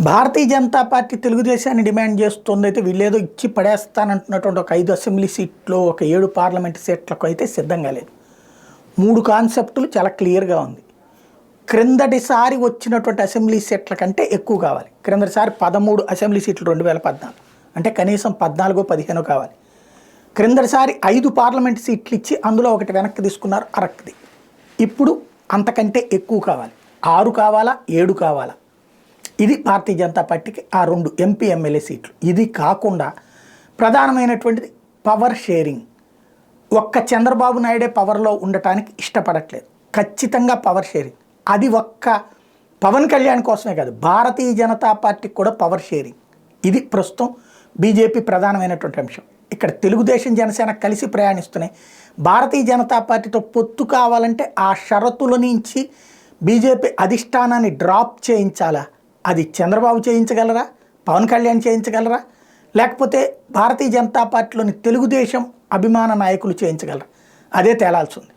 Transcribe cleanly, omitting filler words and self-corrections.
Bharatiya Janata party తెలుగుదేశాన్ని demand చేస్తుందైతే వీళ్ళేదో ఇచ్చి పడేస్తానంటున్నటువంటి ఒక 5 అసెంబ్లీ సీట్లు ఒక 7 పార్లమెంట్ సీట్లకు అయితే సిద్ధంగా లేదు. 3 కాన్సెప్టులు చాలా క్లియర్గా ఉంది. క్రిందటిసారి వచ్చినటువంటి అసెంబ్లీ సీట్ల కంటే ఎక్కువ కావాలి. క్రిందటిసారి 13 అసెంబ్లీ సీట్లు 2014, అంటే కనీసం 14-15 కావాలి. క్రిందటిసారి 5 పార్లమెంట్ సీట్లు ఇచ్చి అందులో ఒకటి వెనక్కి తీసుకున్నారు, అరక్ది. ఇప్పుడు అంతకంటే ఎక్కువ కావాలి. 6 కావాలా, 7 కావాలా? ఇది భారతీయ జనతా పార్టీకి ఆ 2 ఎంపీ ఎమ్మెల్యే సీట్లు. ఇది కాకుండా ప్రధానమైనటువంటిది పవర్ షేరింగ్. ఒక్క చంద్రబాబు నాయుడే పవర్లో ఉండటానికి ఇష్టపడట్లేదు. ఖచ్చితంగా పవర్ షేరింగ్. అది ఒక్క పవన్ కళ్యాణ్ కోసమే కాదు, భారతీయ జనతా పార్టీకి కూడా పవర్ షేరింగ్. ఇది ప్రస్తుతం బీజేపీ ప్రధానమైనటువంటి అంశం. ఇక్కడ తెలుగుదేశం జనసేన కలిసి ప్రయాణిస్తున్నాయి. భారతీయ జనతా పార్టీతో పొత్తు కావాలంటే ఆ షరతుల నుంచి బీజేపీ అధిష్టానాన్ని డ్రాప్ చేయించాలా? అది చంద్రబాబు చేయించగలరా? పవన్ కళ్యాణ్ చేయించగలరా? లేకపోతే భారతీయ జనతా పార్టీలోని తెలుగుదేశం అభిమాన నాయకులు చేయించగలరా? అదే తేలాల్సి ఉంది.